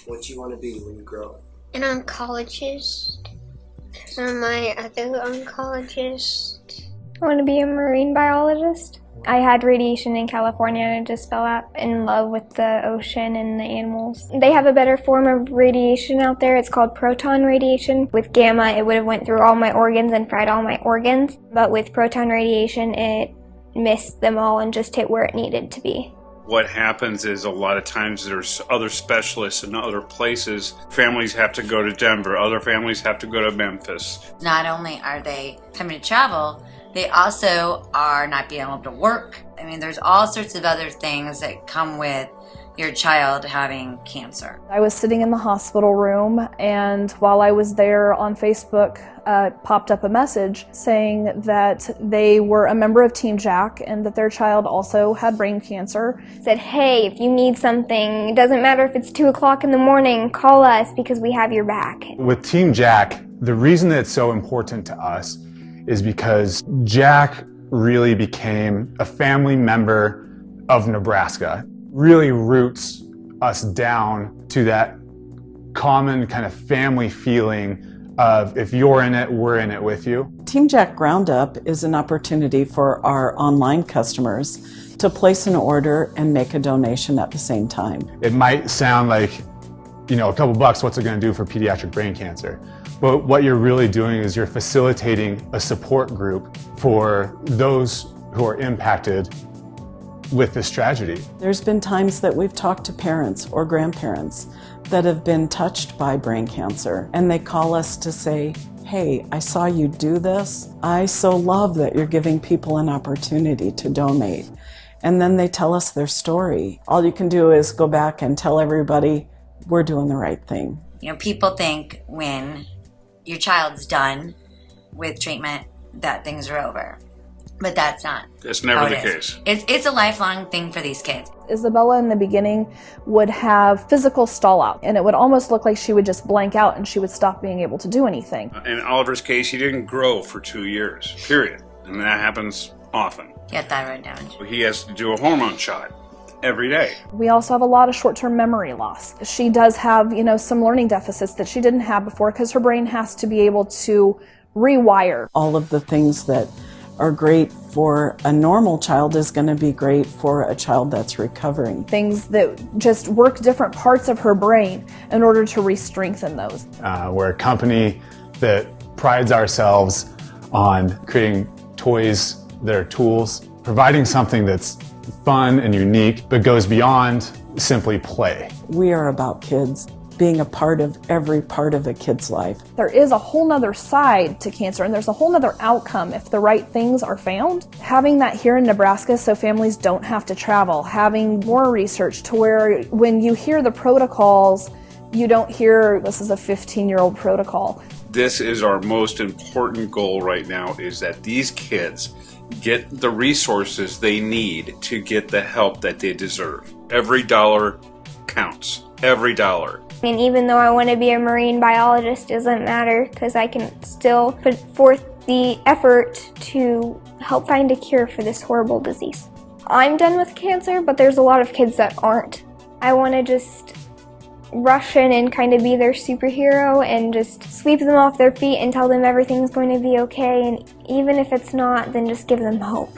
What do you want to be when you grow up? An oncologist. My other oncologist. I want to be a marine biologist. I had radiation in California and I just fell out in love with the ocean and the animals. They have a better form of radiation out there. It's called proton radiation. With gamma, it would have went through all my organs and fried all my organs. But with proton radiation, it missed them all and just hit where it needed to be. What happens is a lot of times there's other specialists in other places. Families have to go to Denver. Other families have to go to Memphis. Not only are they having to travel, they also are not being able to work. I mean, there's all sorts of other things that come with your child having cancer. I was sitting in the hospital room, and while I was there on Facebook, popped up a message saying that they were a member of Team Jack and that their child also had brain cancer. Said, hey, if you need something, it doesn't matter if it's 2 o'clock in the morning, call us because we have your back. With Team Jack, the reason that it's so important to us is because Jack really became a family member of Nebraska. Really roots us down to that common kind of family feeling of if you're in it, we're in it with you. Team Jack Ground Up is an opportunity for our online customers to place an order and make a donation at the same time. It might sound like, a couple bucks, what's it going to do for pediatric brain cancer? But what you're really doing is you're facilitating a support group for those who are impacted with this tragedy. There's been times that we've talked to parents or grandparents that have been touched by brain cancer, and they call us to say, hey, I saw you do this. I so love that you're giving people an opportunity to donate. And then they tell us their story. All you can do is go back and tell everybody we're doing the right thing. People think when your child's done with treatment that things are over. But that's not. That's never the case. It's a lifelong thing for these kids. Isabella in the beginning would have physical stall out, and it would almost look like she would just blank out and she would stop being able to do anything. In Oliver's case, he didn't grow for 2 years, period. And that happens often. He had thyroid damage. He has to do a hormone shot every day. We also have a lot of short-term memory loss. She does have, some learning deficits that she didn't have before because her brain has to be able to rewire. All of the things that are great for a normal child is going to be great for a child that's recovering. Things that just work different parts of her brain in order to re-strengthen those. We're a company that prides ourselves on creating toys that are tools, providing something that's fun and unique, but goes beyond simply play. We are about kids, being a part of every part of a kid's life. There is a whole nother side to cancer, and there's a whole nother outcome if the right things are found. Having that here in Nebraska so families don't have to travel, having more research to where when you hear the protocols, you don't hear this is a 15-year-old protocol. This is our most important goal right now, is that these kids get the resources they need to get the help that they deserve. Every dollar counts. Every dollar. And even though I want to be a marine biologist, it doesn't matter because I can still put forth the effort to help find a cure for this horrible disease. I'm done with cancer, but there's a lot of kids that aren't. I want to just rush in and kind of be their superhero and just sweep them off their feet and tell them everything's going to be okay, and even if it's not, then just give them hope.